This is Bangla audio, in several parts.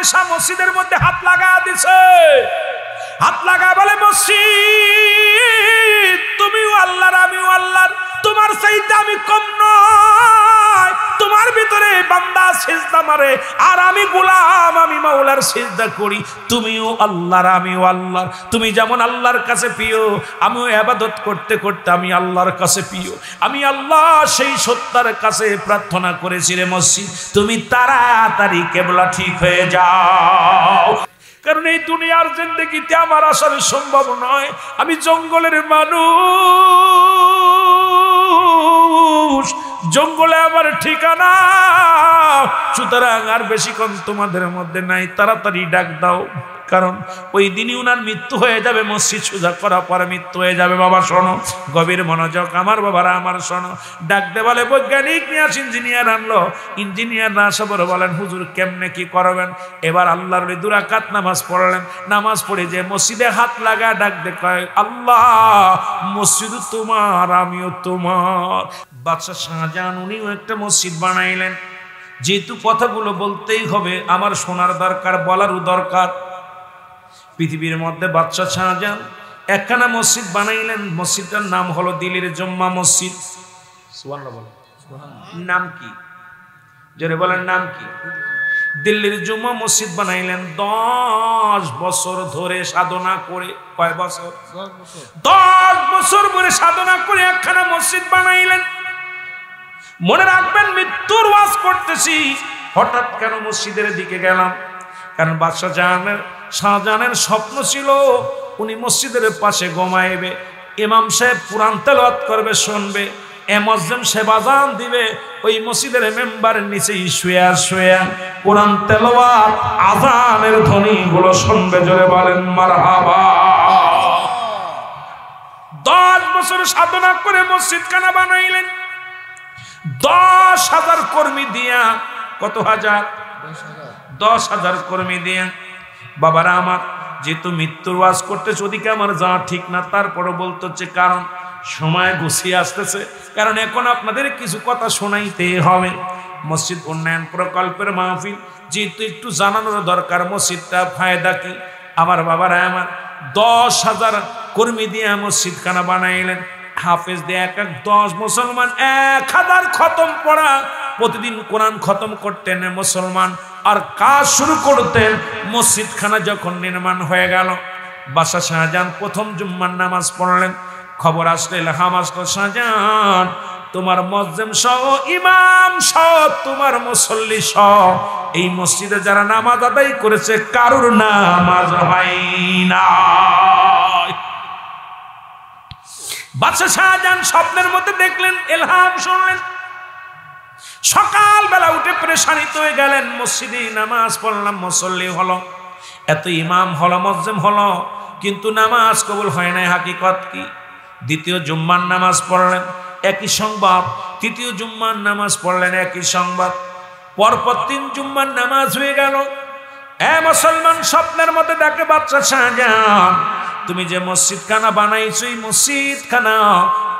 করে সব মসজিদের মধ্যে হাত লাগা দিছে, হাত লাগা বলে মসজিদ তুমিও আল্লাহর আমিও আল্লাহর, তোমার চাইতে আমি কম নয়, তোমার ভিতরে বান্দা সিজদা মারে আর আমি গোলাম, আমি মাওলার সিজদা করি, তুমিও আল্লাহর আমিও আল্লাহর, তুমি যেমন আল্লাহর কাছে প্রিয় আমিও ইবাদত করতে করতে আমি আল্লাহর কাছে প্রিয়, আমি আল্লাহ সেই সত্তার কাছে প্রার্থনা করেছি রে মসজিদ তুমি তাড়াতাড়ি কিবলা ঠিক হয়ে যাও। কারণ এই দুনিয়ার জিন্দেগিতে আমার আসলে সম্ভব নয়, আমি জঙ্গলের মানুষ, জঙ্গলে আমার ঠিকানা, সুতরাং আর বেশিক্ষণ তোমাদের মধ্যে নাই, তাড়াতাড়ি ডাক দাও, কারণ ওই দিনই উনার মৃত্যু হয়ে যাবে, মসজিদ সুজা করার পরে মৃত্যু হয়ে যাবে। বাবা শোনো, গভীর মনোযোগ আমার বাবারা আমার শোনো। ডাকতে বলে বৈজ্ঞানিক নিয়ে আস, ইঞ্জিনিয়ার আনলো, ইঞ্জিনিয়ার না আসা বলে বলেন হুজুর কেমনে কি করবেন। এবার আল্লাহর 2 রাকাত নামাজ পড়লেন, নামাজ পড়ে যে মসজিদে হাত লাগা ডাকতে কয় আল্লাহ মসজিদ তোমার আমিও তোমার। বাদশা শাহজাহান উনিও একটা মসজিদ বানাইলেন, যেহেতু কথাগুলো বলতেই হবে, আমার শোনার দরকার, বলারও দরকার। পৃথিবীর মধ্যে বাদশা শাহজাহান একখানা মসজিদ বানাইলেন, মসজিদটার নাম হলো দিল্লির জুম্মা মসজিদ। সুবহানাল্লাহ বলেন, নাম কি? জোরে বলেন নাম কি? দিল্লির জুম্মা মসজিদ বানাইলেন। 10 বছর ধরে সাধনা করে, কয় বছর? 10 বছর ধরে সাধনা করে একখানা মসজিদ বানাইলেন। মনে রাখবেন মৃত্যুর ওয়াজ করতেছি, হঠাৎ কেন মসজিদের দিকে গেলাম? কারণ বাদশা শাহজাহানের স্বপ্ন ছিল উনি মসজিদের পাশে ঘুমাইবে, ইমাম সাহেব কুরআন তেলাওয়াত করবে শুনবে, মুয়াজ্জিন সাহেব আযান দিবে, ওই মসজিদের মেম্বারের নিচে শুয়ে শুয়ে কুরআন তেলাওয়াত আযানের ধ্বনিগুলো শুনবে। জোরে বলেন মারহাবা। 10 বছর সাধনা করে মসজিদখানা বানাইলেন, 10,000 কর্মী দিয়া। কত হাজার? 10,000 কর্মী দিয়া। বাবারা আমার, যেহেতু মৃত্যুর ওয়াজ করতেছে ওদিকে আমার যাওয়া ঠিক না, তারপরে বলতে হচ্ছে কারণ সময় গুছিয়ে আসতেছে, কারণ এখন আপনাদের কিছু কথা শোনাইতে হবে। মসজিদ উন্নয়ন প্রকল্পের মাহফিল, যেহেতু একটু জানানোর দরকার মসজিদটা ফায়দা কি। আমার বাবারা আমার, 10,000 কর্মী দিয়ে মসজিদখানা বানাইলেন। হাফেজ দিয়ে 10 মুসলমান 1000 খতম পড়া, প্রতিদিন কোরআন খতম করতেন মুসলমান, আর কাজ শুরু করতেন। মসজিদখানা যখন নির্মাণ হয়ে গেল, বাদশা শাহজাহান প্রথম জুম্মার নামাজ পড়লেন। খবর আসলে হামাস্টার শাহজাহান তোমার মুয়াজ্জিন সহ ইমাম সহ তোমার মুসল্লি সহ এই মসজিদে যারা নামাজ আদায় করেছে কারুর নামাজ হয় না। বাদশা শাহজাহান স্বপ্নের মধ্যে দেখলেন, ইলহাম শুনলেন। সকালবেলা উঠে পরেশানিত হয়ে গেলেন, মসজিদে নামাজ পড়লাম, মুসল্লি হলো, এত ইমাম হলো, মুয়াজ্জিন হলো, কিন্তু নামাজ কবুল হয় নাই। হাকিকত কি? দ্বিতীয় জুম্মার নামাজ পড়লেন, একই সংবাদ। তৃতীয় জুম্মার নামাজ পড়লেন, একই সংবাদ। পরপর 3 জুম্মার নামাজ হয়ে গেল। মুসলমান স্বপ্নের মধ্যে ডাকে বাদশা শাহজাহান তুমি যে মসজিদখানা বানাইছো, এই মসজিদখানা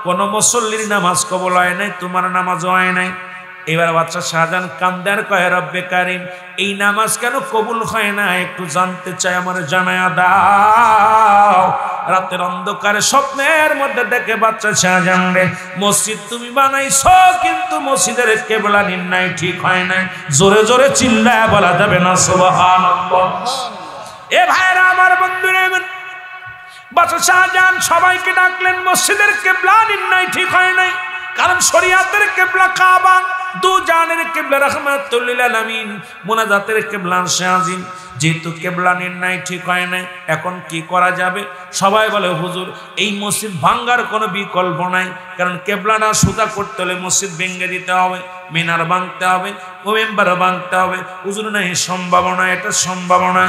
কোন মুসল্লির নামাজ কবুল হয় নাই, তোমার নামাজ হয় নাই। এবার বাদশা শাহজাহান কান্দার কয় রব্বে কারিম এই নামাজ কেন কবুল হয় না একটু জানতে চাই, আমার জানায়া দাও। রাতের অন্ধকারে স্বপ্নের মধ্যে দেখে বাদশা শাহজাহান রে, মসজিদ তুমি বানাইছো কিন্তু মসজিদের কিবলা নির্ণয় ঠিক হয় নাই। জোরে জোরে চিল্লায় বলা যাবে না সুবহানাল্লাহ। এ ভাইরা আমার, বন্ধুরা, বাদশা শাহজাহান সবাইকে ডাকলেন, মসজিদের কিবলা নির্ণয় ঠিক হয় নাই, কারণ শরিয়াতের কিবলা কাবা, দু জানের কিবলা রাহমাতুল লিল আলামিন, মুনাজাতের কিবলা শাহজিন। যেহেতু কিবলা নির্ণয় ঠিক হয় না, এখন কি করা যাবে? সবাই বলে হুজুর এই মসজিদ ভাঙ্গার কোনো বিকল্প নাই, কারণ কিবলাটা সোজা করতে হলে মসজিদ ভেঙে দিতে হবে, মিনার ভাঙতে হবে, মেম্বার ভাঙতে হবে। হুজুর না এই সম্ভাবনা, এটা সম্ভাবনা।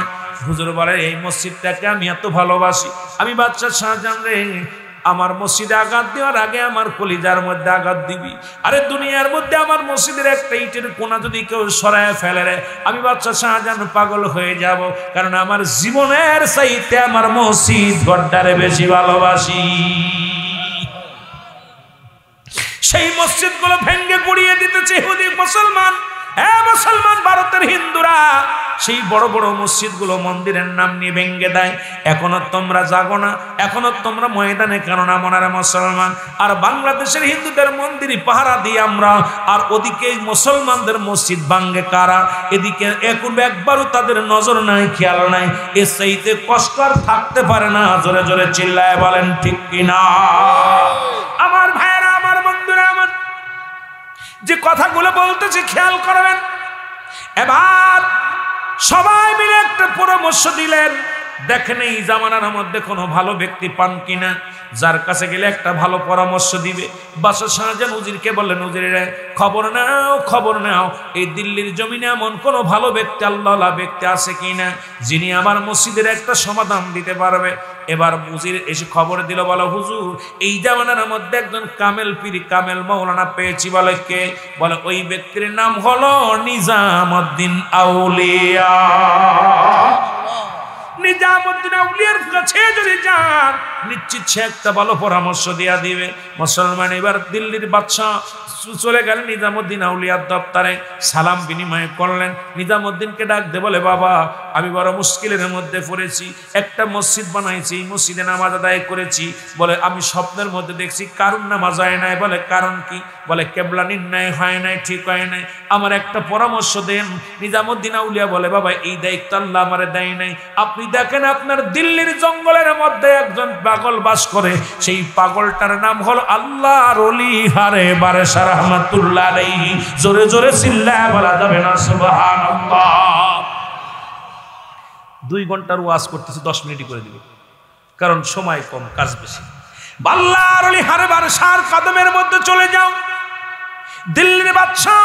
হুজুর বলে এই মসজিদটাকে আমি এত ভালোবাসি, আমি বাদশা শাহজাহান রে, আমার মসজিদে আঘাত দেওয়ার আগে আমার কলিজার মধ্যে আঘাত দিবি। আরে দুনিয়ার মধ্যে আমার মসজিদের একটা ইটের কোনা যদি কেউ সরায় ফেলে রে, আমি বাদশা শাহজাহান পাগল হয়ে যাব, কারণ আমার জীবনের চাইতে আমার মসজিদ ঘরটারে বেশি ভালোবাসি। সেই মসজিদগুলো ভেঙ্গে গুড়িয়ে দিতেছে ইহুদি মুসলমান। মুসলমান ভারতের হিন্দুরা সেই বড় বড় মসজিদগুলো মন্দিরের নাম নিয়ে ভেঙ্গে দেয়। এখনো তোমরা জাগো না, এখনো তোমরা ময়দানে কেন না মনারা মুসলমান? আর বাংলাদেশের হিন্দুদের মন্দিরই পাহারা দিই আমরা, আর ওদিকে মুসলমানদের মসজিদ ভাঙ্গে কারা? এদিকে একবারও তাদের নজর নাই, খেয়াল নাই। এর চাইতে কষ্ট আর থাকতে পারে না। জোরে জোরে চিল্লায় বলেন ঠিক কিনা? আমার ভাইয়েরা, আমার বন্ধুরা, আমার যে কথাগুলো বলতেছি খেয়াল করবেন। এবার সবাই মিলে একটা পরামর্শ দিলেন, দেখেন এই জামানার মধ্যে কোনো ভালো ব্যক্তি পান কিনা, যার কাছে গেলে একটা ভালো পরামর্শ দিবে। বাদশাহ শাহজাহান উজিরকে বললেন, উজিরে খবর নাও, খবর নাও, এই দিল্লির জমিনে এমন কোনো ভালো ব্যক্তি, আল্লাহওয়ালা ব্যক্তি আছে কিনা, যিনি আমার মসজিদের একটা সমাধান দিতে পারবে। এবার উজির এসে খবর দিল, বলো হুজুর, এই জামানার মধ্যে একজন কামেল পীর, কামেল মৌলানা পেয়েছি। বলে কে? বলে ওই ব্যক্তির নাম হলো নিজামুদ্দিন আউলিয়া। নিজামুদ্দিন আউলিয়ার কাছে যদি যান, নিশ্চিত সে একটা ভালো পরামর্শ দিয়া দিবে। মুসলমান এবার দিল্লির বাদশাহ চলে গেলেন নিজামুদ্দিন আউলিয়ার দপ্তরে, সালাম বিনিময় করলেন। নিজামুদ্দিনকে ডাক দে, বলে বাবা, আমি বড় মুশকিলের মধ্যে পড়েছি, একটা মসজিদ বানাইছি, এই মসজিদে নামাজ আদায় করেছি। বলে আমি স্বপ্নের মধ্যে দেখছি কারণ নামাজ হয় নাই। বলে কারণ কি? বলে কেবলা নির্ণয় হয় নাই, ঠিক হয় নাই, আমার একটা পরামর্শ দেন। নিজামুদ্দিন আউলিয়া বলে, বাবা এই দায়িত্ব আল্লাহ আমারে দেয় নাই। আপনি দেখেন আপনার দিল্লির জঙ্গলের মধ্যে একজন পাগল বাস করে, সেই পাগলটার নাম হলো আল্লাহর ওলি হারে বারেশা রাহমাতুল্লাহ আলাইহি। জোরে জোরে চিল্লায়া বলা যাবে না সুবহানাল্লাহ? 2 ঘন্টার ওয়াজ করতেছি, 10 মিনিটই করে দিবে, কারণ সময় কম, কাজ বেশি। আল্লাহর ওলি হারে বারেশার কদমের মধ্যে চলে যাও। দিল্লির বাদশাহ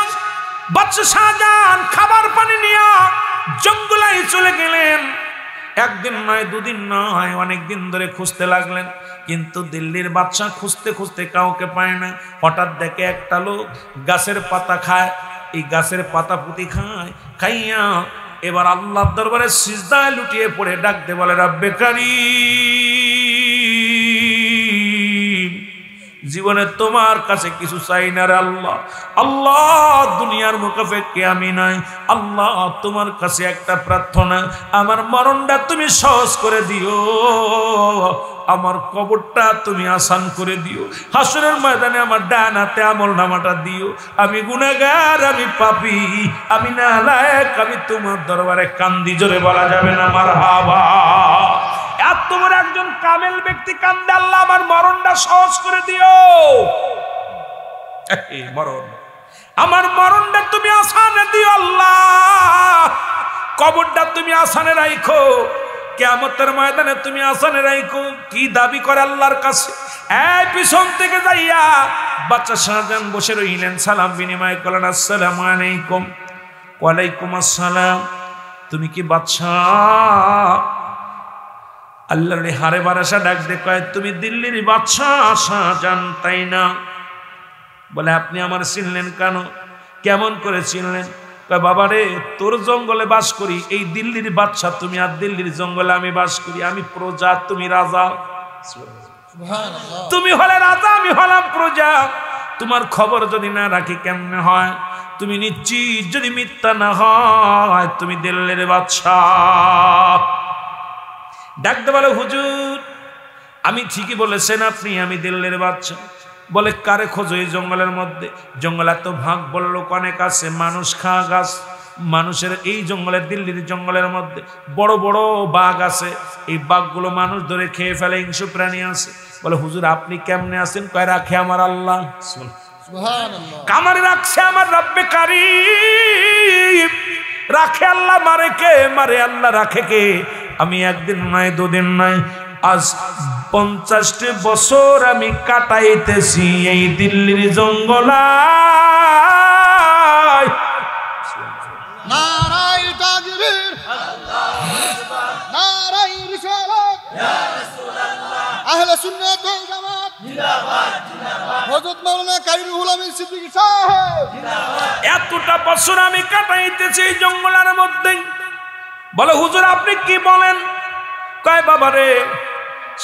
শাহজাহান খাবার পানি নিয়ে জঙ্গলে চলে গেলেন। একদিন নয়, 2 দিন নয়, অনেক দিন ধরে খুঁজতে লাগলেন, কিন্তু দিল্লির বাদশাহ খুঁজতে খুঁজতে কাউকে পায় না। হঠাৎ দেখে একটা লোক গাছের পাতা খায়, এই গাছের পাতা পুঁতি খায়, খাইয়া এবার আল্লাহর দরবারে সিজদায় লুটিয়ে পড়ে ডাক দে, বলে রব্বে কারীম, জীবনে তোমার কাছে কিছু চাই না রে আল্লাহ। আল্লাহ দুনিয়ার মুকাফেকে আমি নাই, আল্লাহ তোমার কাছে একটা প্রার্থনা, আমার মরণটা তুমি সহজ করে দিও, আমার কবরটা তুমি আসান করে দিও, হাসরের ময়দানে আমার ডান হাতে আমলনামাটা দিও। আমি গুনাহগার, আমি পাপী, আমি নালায়েক, আমি তোমার দরবারে কান্দি। জোরে বলা যাবে না মারহাবা? এত বড় একজন কামেল ব্যক্তি কান্দে, আল্লাহ আমার মরণটা সহজ করে দিও, মরণ, আমার মরণটা তুমি আসানে দিও আল্লাহ, কবরটা তুমি আসানে রাখো, কিয়ামতের ময়দানে তুমি আসানে রাখো। কি দাবি করে আল্লাহর কাছে? এই পিছন থেকে যাইয়া বাদশা শাহজাহান বসে রইলেন, সালাম বিনিময় করলেন, আসসালামু আলাইকুম। ওয়ালাইকুম আসসালাম। তুমি কি বাদশাহ? আল্লাহর হারে বারাসা ডাক দে, কয় তুমি দিল্লির বাদশাহ শাহজাহান তাই না? বলে আপনি আমার চিনলেন কেন? কেমন করে চিনলেন? কয় বাবা রে, তোর জঙ্গলে বাস করি, এই দিল্লির বাদশাহ তুমি, আর দিল্লির জঙ্গলে আমি বাস করি, আমি প্রজা, তুমি রাজা। তুমি হলে রাজা, আমি হলাম প্রজা, তোমার খবর যদি না রাখি কেমনে হয়? তুমি নিশ্চিত যদি মিথ্যা না হয় তুমি দিল্লির বাদশাহ। ডাকতে বলে হুজুর আমি ঠিকই বলেছেন আপনি, আমি দিল্লির বাদশাহ। বলে কারে খোঁজো এই জঙ্গলের মধ্যে? জঙ্গল এত ভাগ বললো অনেক আছে, মানুষ খাওয়া গাছ, মানুষের এই জঙ্গলের, দিল্লির জঙ্গলের মধ্যে বড় বড় বাঘ আছে, এই বাঘগুলো মানুষ ধরে খেয়ে ফেলে, হিংস্র প্রাণী আছে। বলে হুজুর আপনি কেমনে আছেন? কয় রাখে আমার আল্লাহ, কামারে রাখছে আমার রব্বে কারীম, রাখে আল্লাহ, মারে কে? মারে আল্লাহ, রাখে কে? আমি একদিন নয়, 2 দিন নয়, আজ 50টি বছর আমি কাটাইতেছি এই দিল্লির জঙ্গলায়। নারায়ে তাকবীর, নারায়ে রিসালাত, ইয়া রাসূলুল্লাহ, আহলে সুন্নাত ওয়াল জামাত জিন্দাবাদ, জিন্দাবাদ, হযরত মাওলানা কারি রুহুল আমিন সিদ্দিকী সাহেব জিন্দাবাদ। এতটা বছর আমি কাটাইতেছি এই জঙ্গলের মধ্যে। বলে হুজুর আপনি কি বলেন? কয় বাবা রে,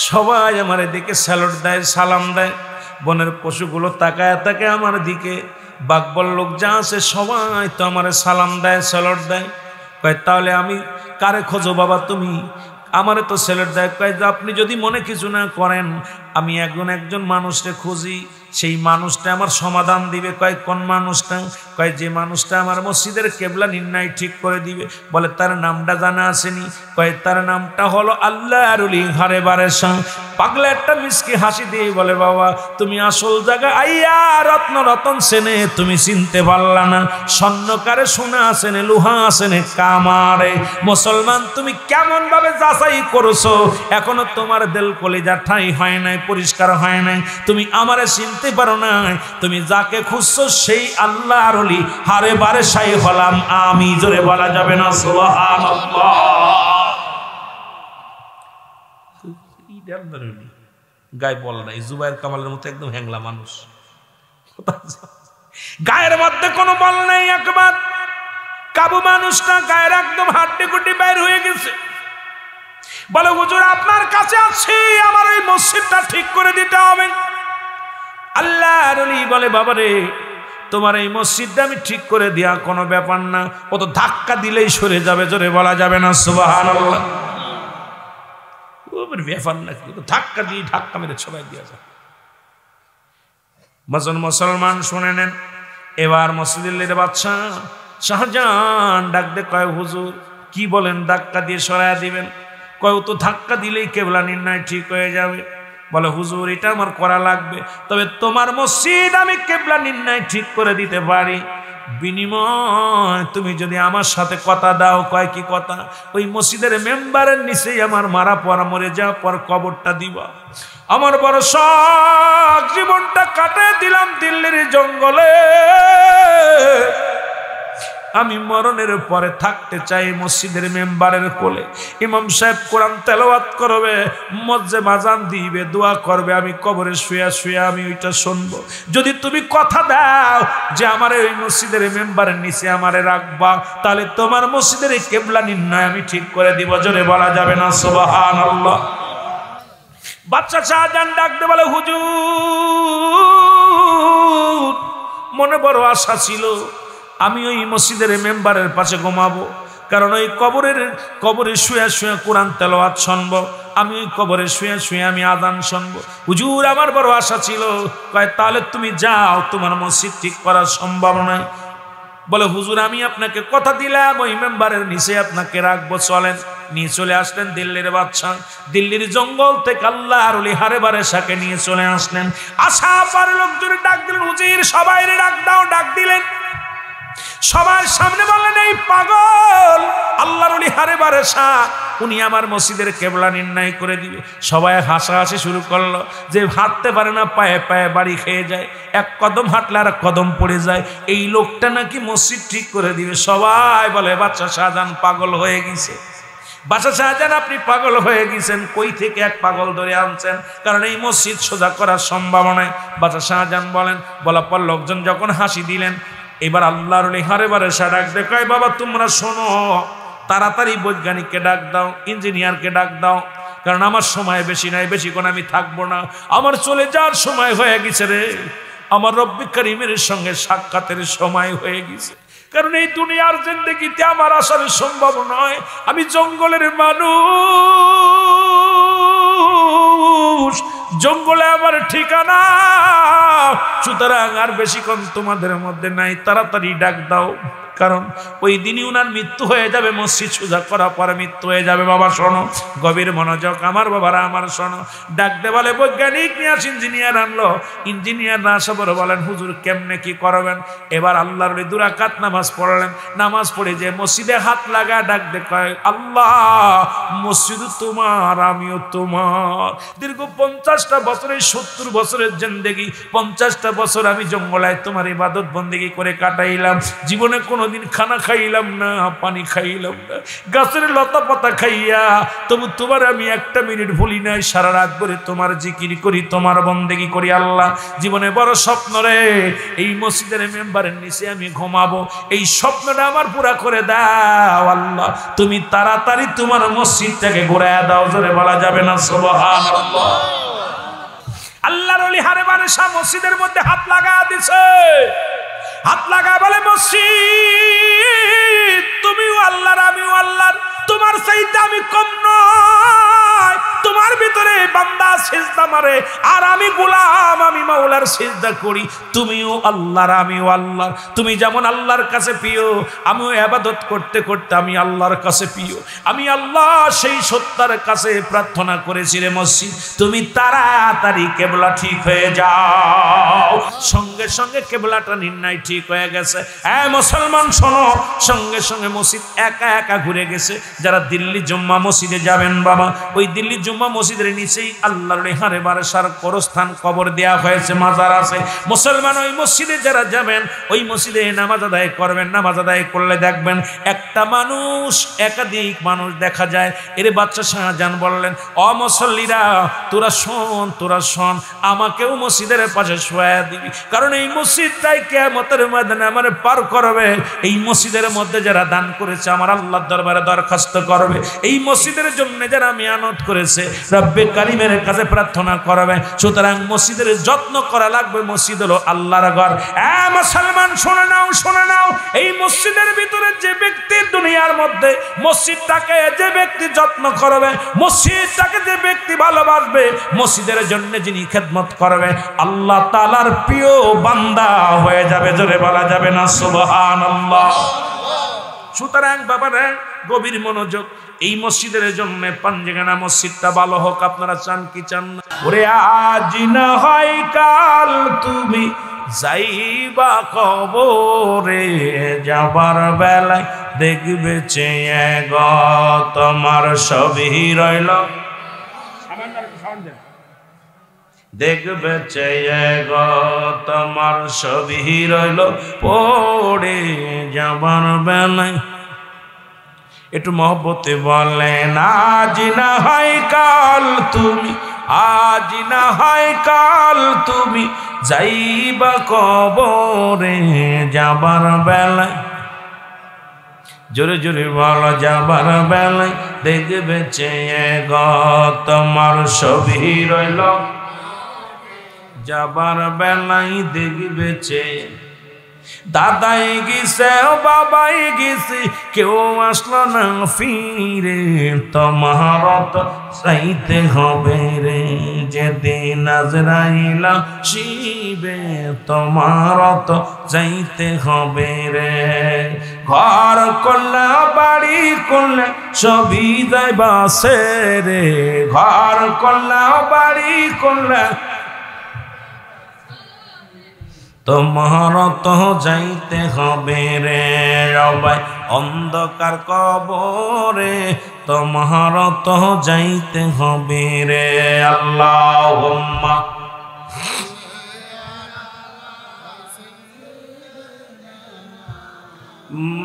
সবাই আমার দিকে স্যালুট দেয়, সালাম দেয়, বনের পশুগুলো তাকায় তাকায় আমার দিকে, বাঘ বল্লুক যা আছে সবাই তো আমার সালাম দেয়, স্যালুট দেয়। কয় তাহলে আমি কারে খোঁজো বাবা তুমি? আমারে তো ছেলের দেয়। কয় যে আপনি যদি মনে কিছু না করেন আমি একজন মানুষকে খুঁজি, সেই মানুষটা আমার সমাধান দিবে। কয় কোন মানুষটা? কয় যে মানুষটা আমার মসজিদের কেবলা নির্ণয় ঠিক করে দিবে। বলে তার নামটা জানা আসেনি? কয় তার নামটা হলো আল্লাহর ওলি হারে বারেশা। পাগলা একটা মিষ্টি হাসি দিয়ে বলে বাবা তুমি আসল জায়গা আইয়া রত্ন রতন সেনে তুমি চিনতে পারলা না, স্বর্ণকারে সোনা আসেনে লোহা আসেনে কামারে। মুসলমান তুমি কেমন ভাবে যাচাই করছো? এখনো তোমার দিল কলিজা ঠাই হয় নাই, পরিষ্কার হয় নাই, তুমি আমারে চিনতে পারো না। তুমি যাকে খুঁজছো সেই আল্লাহর ওলি হারে বারেশাই হলাম আমি। জোরে বলা যাবে না সুবহানাল্লাহ? গায়ে বল নাই, জুবাইর কামালের মতো একদম হ্যাংলা মানুষ, গায়ের মধ্যে কোনো বল নাই, একবার কাবু মানুষটা গায়ের একদম হাড্ডি গুড্ডি বাইর হয়ে গেছে। বলে হুজুর আপনার কাছে আছি, আমার এই মসজিদটা ঠিক করে দিতে হবে। আল্লাহর ওলি বলে বাবারে তোমার এই মসজিদটা আমি ঠিক করে দেয়া কোনো ব্যাপার না, ও তো ধাক্কা দিলেই সরে যাবে। জোরে বলা যাবে না সুবহানাল্লাহ? ব্যাপার না, ধাক্কা দিয়ে ধাক্কা মেরে সবাই দিয়ে যায়। মুসলমান শুনে নেন, এবার মসজিদের বাদশা শাহজাহান ডাক দে কয় হুজুর কি বলেন ধাক্কা দিয়ে সরাইয়া দিবেন? কয় ও তো ধাক্কা দিলেই কেবলা নির্ণয় ঠিক হয়ে যাবে। বলে হুজুর এটা আমার করা লাগবে, তবে তোমার মসজিদ আমি কেবলা নির্ণয় ঠিক করে দিতে পারি, বিনিময় তুমি যদি আমার সাথে কথা দাও। কয় কি কথা? ওই মসজিদের মেম্বারের নিচেই আমার মারা পড়া মরে যাওয়ার পর কবরটা দিবা। আমার বড় শখ, জীবনটা কাটিয়ে দিলাম দিল্লির জঙ্গলে, আমি মরণের পরে থাকতে চাই মসজিদের মেম্বারের কোলে। ইমাম সাহেব কোরআন তেলাওয়াত করবে, মসজিদে আযান দিবে, দোয়া করবে, আমি কবরে শুয়ে শুয়ে আমি ওইটা শুনবো। যদি তুমি কথা দাও যে আমার ওই মসজিদের মেম্বারের নিচে আমারে রাখবা, তাহলে তোমার মসজিদের এই কেবলা নির্ণয় আমি ঠিক করে দিব। জোরে বলা যাবে না সুবহানাল্লাহ? বাচ্চা শাহজাহান ডাকতে বলে হুজুর মনে বড় আশা ছিল আমি ওই মসজিদের মেম্বারের পাশে ঘুমাবো, কারণ ওই কবরে শুয়ে শুয়ে কোরআন তেলাওয়াত শুনবো, আমি ওই কবরে শুয়ে শুয়ে আমি আযান শুনবো। হুজুর আমার বড় আশা ছিল। কয় তাহলে তুমি যাও, তোমার মসজিদ ঠিক করা সম্ভব নয়। বলে হুজুর আমি আপনাকে কথা দিলাম ওই মেম্বারের নিচে আপনাকে রাখবো, চলেন। নিয়ে চলে আসলেন দিল্লির বাদশাহ, দিল্লির জঙ্গল থেকে আল্লাহর ওলি হারে বারেশাকে নিয়ে চলে আসলেন। আশা পর লোকজন ডাক দিলেন, হুজুর সবাই ডাক দাও। ডাক দিলেন, সবার সামনে বললেন এই পাগল আল্লাহর ওলি হারে বারেশা উনি আমার মসজিদের কেবলা নির্ণয় করে দিবে। সবাই হাসাহাসি শুরু করলো, যে হাঁটতে পারে না পায়ে পায়ে বাড়ি খেয়ে যায়, এক কদম হাঁটলে আর কদম পড়ে যায়, এই লোকটা নাকি মসজিদ ঠিক করে দিবে। সবাই বলে বাদশা শাহজাহান পাগল হয়ে গেছে। বাদশা শাহজাহান আপনি পাগল হয়ে গেছেন, কই থেকে এক পাগল ধরে আনছেন? কারণ এই মসজিদ সোজা করার সম্ভাবনায়। বাদশা শাহজাহান বলার পর লোকজন যখন হাসি দিলেন, এবার আল্লাহর ওলি হারে বারেশা ডাক দে কয় বাবা তোমরা শোনো, তাড়াতাড়ি বৈজ্ঞানিককে ডাক দাও, ইঞ্জিনিয়ারকে ডাক দাও, কারণ আমার সময় বেশি নাই, বেশিক্ষণ আমি থাকবো না, আমার চলে যাওয়ার সময় হয়ে গেছে রে, আমার রব্বি কারীমের সঙ্গে সাক্ষাতের সময় হয়ে গেছে। কারণ এই দুনিয়ার জিন্দেগিতে আমার আসলে সম্ভব নয়, আমি জঙ্গলের মানুষ, জঙ্গলে আমার ঠিকানা, সুতরাং আর বেশিক্ষণ তোমাদের মধ্যে নাই, তাড়াতাড়ি ডাক দাও, কারণ ওই দিনই উনার মৃত্যু হয়ে যাবে, মসজিদ সোজা করার পরে মৃত্যু হয়ে যাবে। বাবা শোনো, গভীর মনোযোগ আমার বাবারা আমার শোনো। ডাকতে বলে বৈজ্ঞানিক নিয়ে আস, ইঞ্জিনিয়ার আনলো, ইঞ্জিনিয়ার না আসা বলে বলেন হুজুর কেমনে কি করবেন? এবার আল্লাহর ওই 2 রাকাত নামাজ পড়লেন, নামাজ পড়ে যে মসজিদে হাত লাগা ডাক দে কয় আল্লাহ মসজিদ তোমার, আমিও তোমার। দীর্ঘ 50টা বছরের 70 বছরের জিন্দেগি, 50টা বছর আমি জঙ্গলায় তোমার ইবাদত বন্দেগি করে কাটাইলাম, জীবনে কোনোদিন খানা খাইলাম না, পানি খাইলাম না, গাছের লতা পাতা খাইয়া, তবু তোমার আমি একটা মিনিট ভুলি নাই, সারা রাত ধরে তোমার জিকির করি, তোমার বন্দেগি করি। আল্লাহ জীবনে বড় স্বপ্ন রে, এই মসজিদের মেম্বারের নিচে আমি ঘুমাবো, এই স্বপ্নটা আমার পুরা করে দাও আল্লাহ, তুমি তাড়াতাড়ি তোমার মসজিদটাকে ঘুরাইয়া দাও। জোরে বলা যাবে না সুবহানাল্লাহ? আল্লাহর ওলি হারে বারেশা মসজিদের মধ্যে হাত লাগা দিছে, হাত লাগা বলে মসজিদ তুমিও আল্লাহর, আমি আমারে, আর আমি গোলাম, আমি মাওলার সিজদা করি। তুমিও আল্লাহর, আমিও আল্লাহর। তুমি যেমন আল্লাহর কাছে প্রিয়, আমিও ইবাদত করতে করতে আমি আল্লাহর কাছে প্রিয়। আমি আল্লাহ সেই সত্তার কাছে প্রার্থনা করেছি রে মসজিদ, তুমি তাড়াতাড়ি কেবলা ঠিক হয়ে যাও। সঙ্গে সঙ্গে কেবলাটা নির্ণয় ঠিক হয়ে গেছে। মুসলমান শোনো, সঙ্গে সঙ্গে মসজিদ একা একা ঘুরে গেছে। যারা দিল্লি জুম্মা মসজিদে যাবেন বাবা, ওই দিল্লি জুম্মা মসজিদের নিচেই আল্লাহর রেহানে বারসার কবরস্থান, কবর দেয়া হয়েছে, মাজার আছে। মুসলমান ওই মসজিদে যারা যাবেন, ওই মসজিদে নামাজ আদায় করবেন। নামাজ আদায় করলে দেখবেন একটা মানুষ, একাধিক মানুষ দেখা যায়। এর বাচ্চা শাহজাহান বললেন, অমুসল্লিরা তোরা শোন, তোরা শোন, আমাকেও মসজিদের পাশে শোয়া দিবি, কারণ এই মসজিদটাই কিয়ামতের ময়দানে আমারে পার করবে। এই মসজিদের মধ্যে যারা দান করেছে আমার আল্লাহর দরবারে দরখাস্ত করবে। এই মসজিদের জন্য যারা মেহনত করেছে রব্বে কারিমের কাছে প্রার্থনা করবে। সুতরাং মসজিদের যত্ন করা লাগবে। মসজিদ হলো আল্লাহর ঘর। মুসলমান শুনে নাও, শুনে নাও, এই মসজিদের ভিতরে যে ব্যক্তি দুনিয়ার মধ্যে মসজিদটাকে যে ব্যক্তি যত্ন করবে, মসজিদটাকে যে ব্যক্তি ভালোবাসবে, মসজিদের জন্য যিনি খেদমত করবে, আল্লাহ তাআলার প্রিয় বান্দা হয়ে যাবে। জোরে বলা যাবে না সুবহানাল্লাহ। সুতরাং বাবারা গভীর মনোযোগ, এই মসজিদের জন্য পাঞ্জেগানা মসজিদটা ভালো হোক। আপনারা চান কি চান না? ওরে আজ না হয় কাল তুমি যাইবা কবরে, যাবার বেলায় দেখবে চেয়ে গো তোমার সবই রইল, দেখবে চেয়ে গো তোমার সবই রইল পড়ে যাবার বেলায়। একটু মহব্বতে বলেন, আজ না হয় কাল তুমি, আজ না হয় কাল তুমি যাইবা কবরে, যাবার বেলায়, জোরে জোরে বলো, যাবার বেলায় দেখবে চেয়ে গো তোমার সবই রইল, যাবার বেলায় দেখবে চেয়ে। দাদাই গেছে, বাবাই গেছে, কেউ আসলো না ফিরে, তোমার তো চাইতে হবে রে, যেদিন আজরাইল আসিবে তোমার তো চাইতে হবে রে। ঘর করলে বাড়ি করলে সবই যাইবা রে, ঘর করলে বাড়ি করলে তোমার তো যাইতে হবে রে, সবাই অন্ধকার কবরে তোমার তো যাইতে হবে রে। আল্লাহুম্মা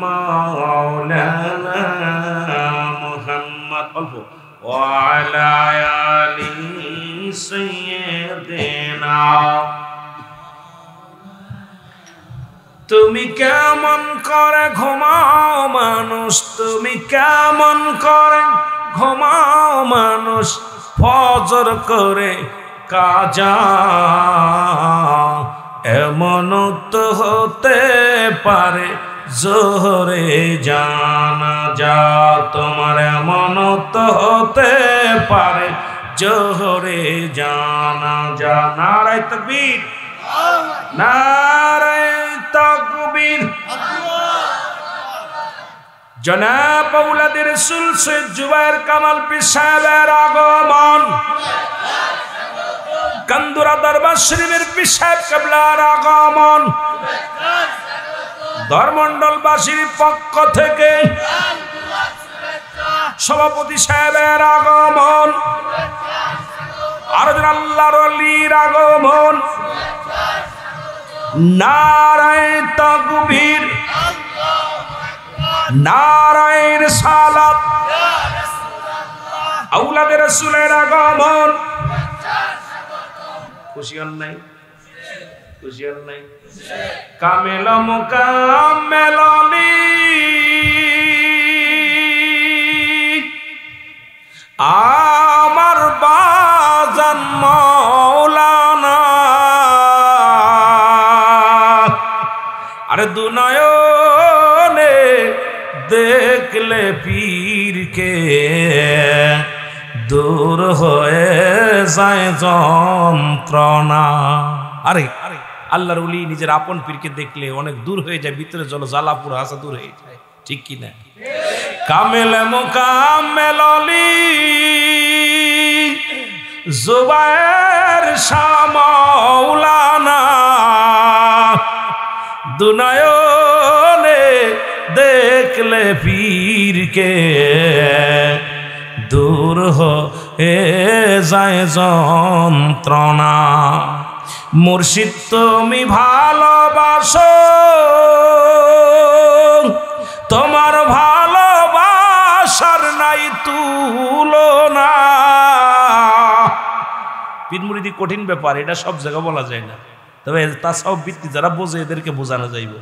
মাওলানা মুহাম্মদ ওয়া আলা আলি সাইয়্যিদিনা। তুমি কেমন করে ঘুমাও মানুষ, তুমি কেমন করে ঘুমাও মানুষ, ফজর করে কাজা, এমন তো হতে পারে জোহরে জানাজা, তোমার এমন তো হতে পারে জোহরে জানাজা। নারায়ে তাকবীর, নারায়ে তাকবীর। জনাব আওলাদের রাসূল সৈয়দ জুবায়ের কামাল পীর সাহেবের আগমন, কান্দুরা দরবার শরীফের পীর সাহেব কিবলার আগমন, ধর্মমণ্ডলবাসীর পক্ষ থেকে সভাপতি সাহেবের আগমন, আরো আল্লাহর ওলির আগমন। নারায়ে তাকবীর, নারায়ে রিসালাত, আওলাদের রাসূলের আগমন। খুশি হন নাই? খুশি হন নাই? কামেল মুকাম্মেল আলী আমার বাজান মাওলানা, আরে দুনয়নে দেখলে পীরকে, দূর হয়ে যায় যন্ত্রণা। আরে আল্লাহর ওলি নিজের আপন পীরকে দেখলে অনেক দূর হয়ে যায়, ভিতরে জল জ্বালা পুরো আসা দূর হয়ে যায়, ঠিক কি না? কামেল মোকাম্মেল অলি জুবায়ের শাহ মাওলানা দুনায়নে দেখলে পীরকে দূর হয়ে যায় যন্ত্রণা। মুর্শিদ তুমি ভালোবাসো, তোমার ভালোবাসার নাই তুলনা। পীর মুরিদি কঠিন ব্যাপার, এটা সব জায়গায় বলা যায় না, তবে তাসাউফ ভিত্তি যারা বোঝে এদেরকে বোঝানো যাইব।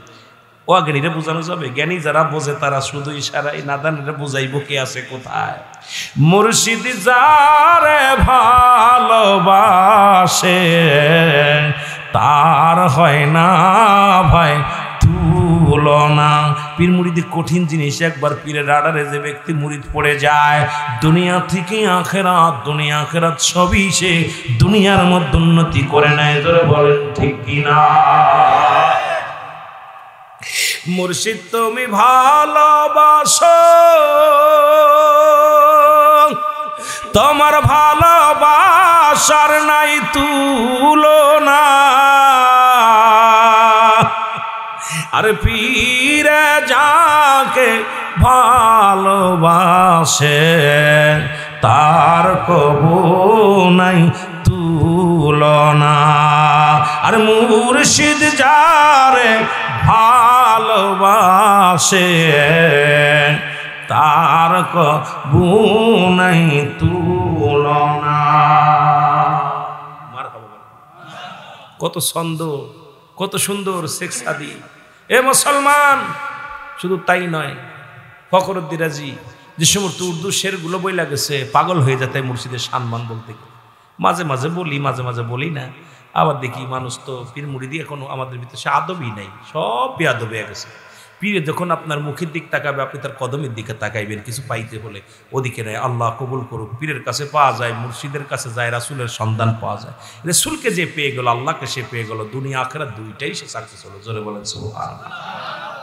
অজ্ঞানীরা বোঝানো যাবে, জ্ঞানী যারা বোঝে তারা শুধু ইশারায়, নাদানীরা বোঝাইব কে আছে কোথায়। মুর্শিদ যারে ভালোবাসে তার হয় না ভাই তুলনা। পীর মুরিদি কঠিন জিনিস, একবার পীরের রাডারে যে ব্যক্তি মুরিদ পড়ে যায়, দুনিয়া থেকে আখেরাত, দুনিয়া আখেরাত সবই সে দুনিয়ার মধ্যে উন্নতি করে নেয়। ধরে বলেন ঠিক কিনা? মুর্শিদ তুমি ভালোবাসো, তোমার ভালোবাসার নাই তুলনা। আরে পীরে যাকে ভালোবাসে তার কবু নাই তুলনা। আর মুর্শিদ যারে ভালোবাসে তার কবু নাই তুলনা। কত ছন্দ, কত সুন্দর শেখ সাদি। এ মুসলমান, শুধু তাই নয়, ফখরুদ্দিন রাজি যে সমস্ত উর্দু শেরগুলো বই লাগেছে, পাগল হয়ে যেতে মুর্শিদের সম্মান বলতে। মাঝে মাঝে বলি, মাঝে মাঝে বলি না। আবার দেখি মানুষ তো পীর মুরিদি এখনো আমাদের ভিতরে সে আদবই নাই, সব বেয়াদব হয়ে গেছে। পীরে যখন আপনার মুখের দিক তাকাবে, আপনি তার কদমের দিকে তাকাইবেন কিছু পাইতে হলে, ওদিকে নেয়। আল্লাহ কবুল করুক। পীরের কাছে পাওয়া যায়, মুর্শিদের কাছে যায়, রাসূলের সন্ধান পাওয়া যায়। রাসূলকে যে পেয়ে গেল, আল্লাহকে সে পেয়ে গেল, দুনিয়া আখিরাত দুইটাই সে সাকসেস হলো। জোরে বলেন সুবহানাল্লাহ,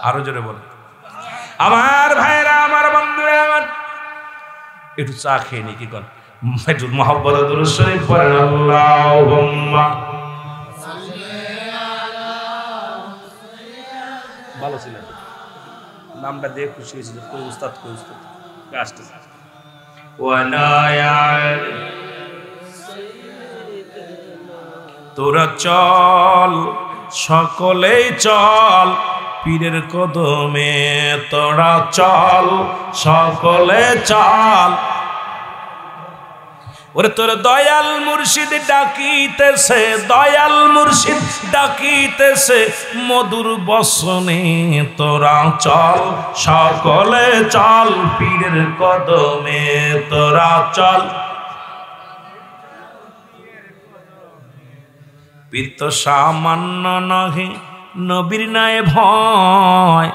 আরো জোরে বলেন। আমার ভাইরা, আমার বন্ধুরা, আমার একটু চা খেয়ে নি, কি কন? একটু মুহাব্বত দুরূদ শরীফ পড়েন। আল্লাহুম্মা ভালো ছিল, নামটা দিয়ে খুশি হয়েছিল। কই উস্তাদ, কই উস্তাদ আসতে তোরা চল, সকলেই চল পীরের কদমে, তোরা চল সকলে চল। ওরে তোর দয়াল মুর্শিদ ডাকিতেছে, দয়াল মুর্শিদ ডাকিতেছে মধুর বসনে, তোরা চল সকলে চল পীরের কদমে, তোরা চল। পীর তো সামান্য নহে, নবীর নাই ভয়,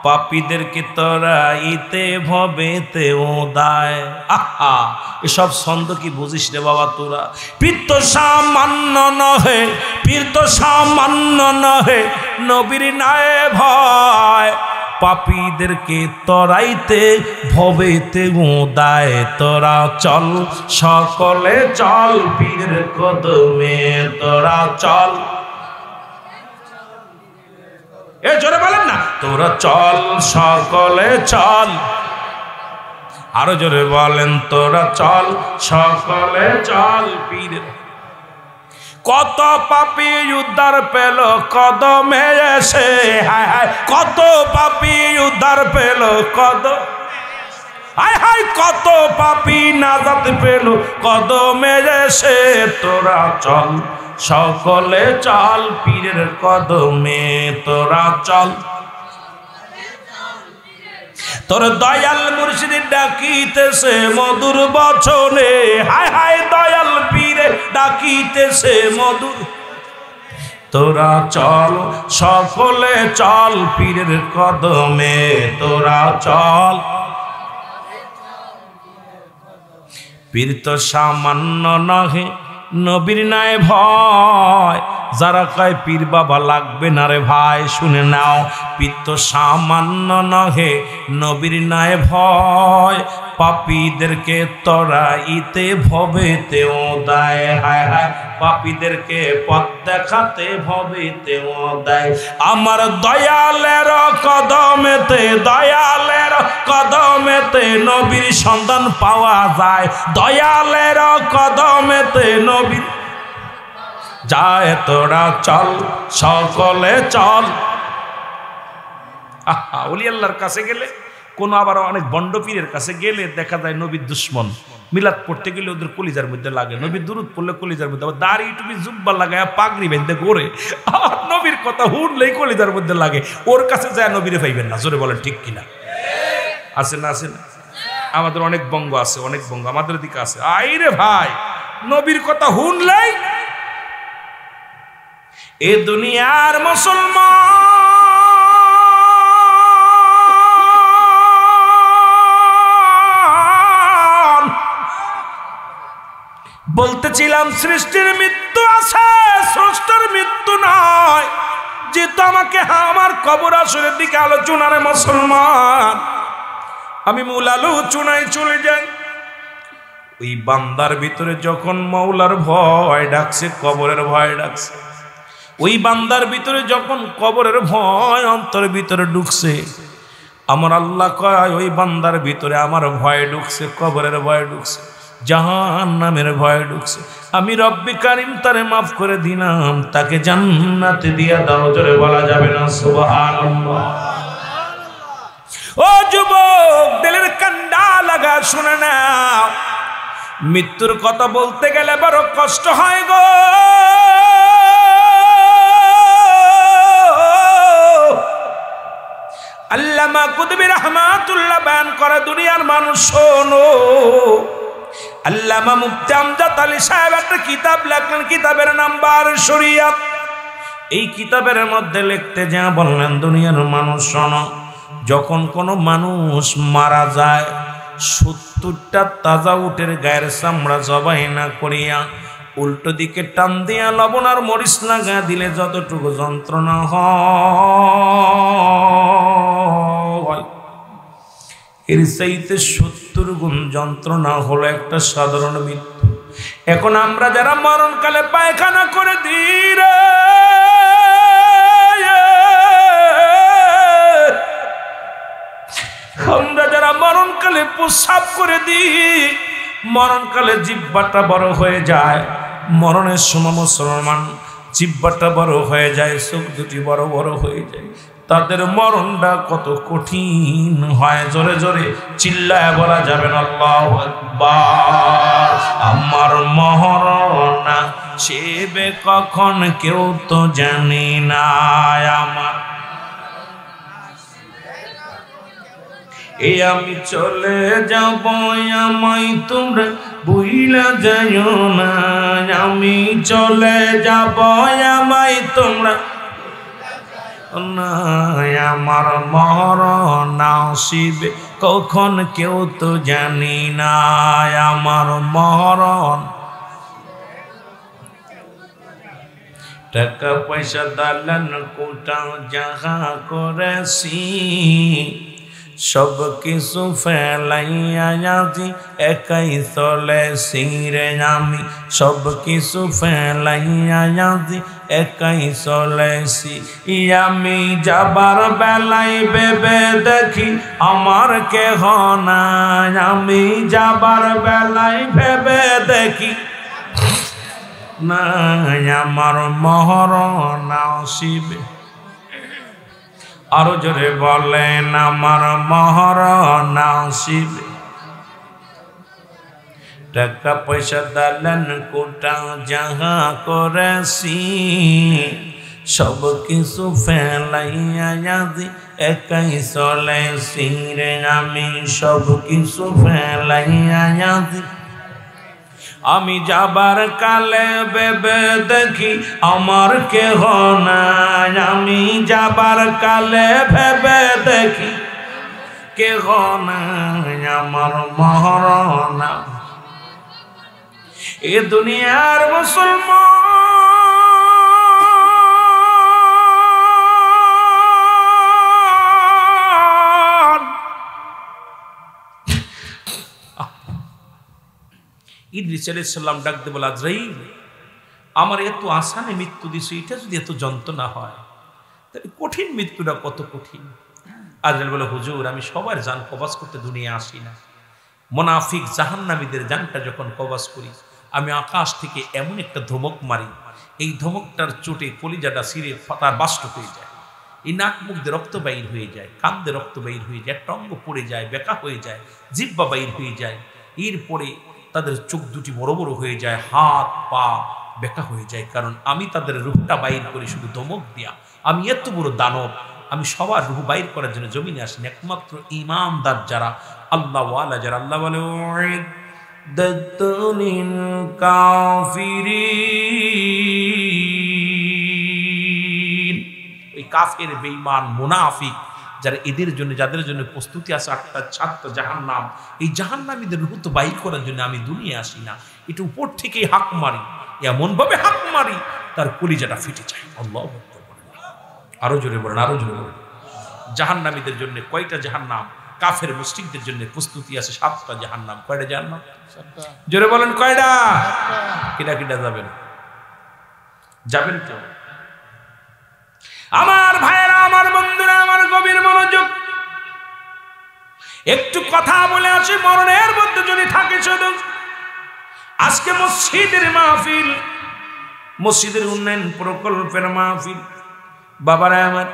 পাপীদেরকে তরাইতে ভবেতে ওদায়। আহা, এসব ছন্দ কি বুঝিস রে বাবা তোরা? পীর তো সামান্য নহে, পীর তো সামান্য নহে, নবীর নাই ভয়, পাপীদেরকে তরাইতে ভবেতে ওদায়। তোরা চল সকলে চল পীরের কদমে, তোরা চল। এ জোরে বলেন না, তোরা চল সকলে চল। আরো জোরে বলেন, তোরা চল সকলে চল পীরের। কত পাপী উদ্ধার পেল কদমে এসে, হায় হায় কত পাপী উদ্ধার পেল কদম, হায় হায় কত পাপী নাজাত পেল কদমে এসে। তোরা চল সকলে চল পীরের কদমে, তোরা চল। তোর দয়াল মুর্শিদ ডাকিতেছে মধুর বচনে, হায় হায় দয়াল পীরে ডাকিতেছে মধুর। তোরা চল সকলে চল পীরের কদমে, তোরা চল। পীর তো সামান্য নহে নবীর নাই ভয়, যারা কয় পীর বাবা লাগবে না রে ভাই শুনে নাও, পীর তো সামান্য নহে নবীর নাই ভয়, পাপীদেরকে তরাইতে ভবেতেও দেয়। হায় হায়, পাপীদেরকে পথ দেখাতে ভবেতেও দেয়। আমার দয়ালের কদমেতে, দয়ালের কদমেতে নবীর সন্ধান পাওয়া যায়, দয়ালের কদমেতে নবীর যায়। তোরা চল সকলে চল। আহা, ওলি আল্লাহর কাছে গেলে কোন আবার অনেক বন্ড পীরের কাছে গেলে দেখা যায় নবীর দুশ্মন, মিলাদ পড়তে গেলে ওদের কলিজার মধ্যে লাগে, নবীর দুরুদ পড়লে কলিজার মধ্যে, আবার দাড়ি টুপি জুব্বা লাগায় পাগড়ি বেঁধে ঘোরে, আর নবীর কথা হুনলেই কলিজার মধ্যে লাগে। ওর কাছে যায় নবীরে পাইবেন না, জোরে বলেন ঠিক কিনা? আছে না? আছে না? আমাদের অনেক বঙ্গ আছে, অনেক বঙ্গ আমাদের দিকে আছে। আইরে ভাই, নবীর কথা হুনলেই এ দুনিয়ার মুসলমান বলতেছিলাম সৃষ্টির মৃত্যু আছে, স্রষ্টার মৃত্যু নয়। যেহেতু আমাকে আমার কবর আসরের দিকে আলোচনার মুসলমান, আমি মূল আলোচনায় চলে যাই। ওই বান্দার ভিতরে যখন মৌলার ভয় ডাকছে, কবরের ভয় ডাকছে, ওই বান্দার ভিতরে যখন কবরের ভয় অন্তরের ভিতরে ঢুকছে, আমার আল্লাহ কয় ওই বান্দার ভিতরে আমার ভয় ঢুকছে, কবরের ভয় ঢুকছে, জাহান্নামের ভয় ঢুকছে। আমি রব্বি কারিম তারে মাফ করে দিলাম, তাকে জান্নাতে দিয়া দাও। জোরে বলা যাবে না সুবহানাল্লাহ? ও যুবক, দিলের কান্ডা লাগা শুনে নাও, মৃত্যুর কথা বলতে গেলে বড় কষ্ট হয় গো। আল্লামা কুতুবী রাহমাতুল্লাহ বয়ান করে, দুনিয়ার মানুষ শোনো, আল্লামা মুফতি আমজাদ আলী সাহেব একটা কিতাব লেখলেন, কিতাবের নাম বার শরিয়াত। এই কিতাবের মধ্যে লিখতে যা বললেন, দুনিয়ার মানুষ শোনো, যখন কোনো মানুষ মারা যায়, 70টা তাজা উটের গায়ের চামড়া জবাই না করিয়া উল্টো দিকে টান দিয়া লবণ আর মরিচ লাগা দিলে যতটুকু যন্ত্রণা হয়, এর চাইতে 70 গুণ যন্ত্রণা হলো একটা সাধারণ মৃত্যু। এখন আমরা যারা মরণকালে পায়খানা করে দিই রে, আমরা যারা মরণকালে প্রস্রাব করে দিই, মরণকালে জিহ্বাটা বড় হয়ে যায়, মরণের সময় মুসলমান জিহ্বাটা বড় হয়ে যায়, চোখ দুটি বড় বড় হয়ে যায়, তাদের মরণটা কত কঠিন হয়। জোরে জোরে চিল্লায় বলা যাবে না আল্লাহু আকবার। আমার মরণ সেবে কখন কেউ তো জানি না, আমার আমি চলে যাব, আমায় তোমরা ভুইলা যাইও না, আমি চলে যাব, আমায় তোমরা না, আমার মরণ নসিবে কখন কেউ তো জানি না, আমার মরণ। টাকা পয়সা দালান কোটা যাহা করেছি, সব কিছু ফেলাইয়া আজি একাই চলেছি রে, আমি সব কিছু ফেলাইয়া আজি একাই চলেছি। আমি যাবার বেলায় ভেবে দেখি আমার কেহ নাই, আমি যাবার বেলায় ভেবে দেখি নাই, আমার মরণ নসিবে। আরো জোরে বলেন, আমার মরণ নসিবে। টাকা পয়সা দালান কোটা যাহা করেছি, সব কিছু ফেলাইয়া আজি একাই চলেছি রে, আমি সব কিছু ফেলাইয়া আজি। আমি যাবার কালে ভেবে দেখি আমার কেহ নাই, আমি যাবার কালে ভেবে দেখি কেহ নাই, আমার মরণ এ দুনিয়ার মুসলমান ইদ্রিস আলাইহিস সালাম ডাক দিয়ে বলে, আজরাইল, আমার এত আসানে মৃত্যু দিছে, এটা যদি এত যন্ত্রণা হয় তাহলে কঠিন মৃত্যুটা কত কঠিন। আজরাইল বলে, হুজুর, আমি সবার জান কবজ করতে দুনিয়া আসি না। মুনাফিক জাহান্নামীদের জানটা যখন কবজ করি, আমি আকাশ থেকে এমন একটা ধমক মারি, এই ধমকটার চোটে কলিজাটা ছিঁড়ে তার বাষ্ট হয়ে যায়, এই নাক মুখ দিয়ে রক্ত বাইর হয়ে যায়, কান দিয়ে রক্ত বাইর হয়ে যায়, একটা অঙ্গ পড়ে যায়, বেকা হয়ে যায়, জিহ্বা বাইর হয়ে যায়, এরপরে তাদের চোখ দুটি বড় বড় হয়ে যায়, হাত পা বেকা হয়ে যায়, কারণ আমি তাদের রূপটা বাইর করি শুধু ধমক দিয়া। আমি এত বড় দানব, আমি সবার রূহ বাইর করার জন্য জমিনে আসিনি। একমাত্র ইমানদার যারা, আল্লাহওয়ালা যারা, আল্লাহ বলে ওই কাফের বেঈমান মুনাফিক যারা, এদের জন্য যাদের জন্য প্রস্তুতি আছে 8টা জাহান্নাম, এই জাহান্নামীদের রূহ তো বাইর করার জন্য আমি দুনিয়া আসি না। এটা উপর থেকেই হাক মারি, এমন ভাবে হাক মারি তার কলিজাটা ফেটে যায়। আল্লাহু আকবার, আরো জোরে বলেন, আরো জোরে বলেন। জাহান্নামীদের জন্য কয়টা জাহান্নাম? কাফের মুশরিকদের জন্য প্রস্তুতি আছে 7টা জাহান্নাম। কয়টা জাহান্নাম? জোরে বলেন, কয়টা? কিটা কিটা যাবেন? যাবেন কেউ? আমার ভাইয়েরা, আমার বন্ধুরা, আমার গভীর মনোযোগ, একটু কথা বলে আসি। মরণের মধ্যে যদি থাকে শুধু আজকে মসজিদের মাহফিল, মসজিদের উন্নয়ন প্রকল্পের মাহফিল, বাবারা আমার,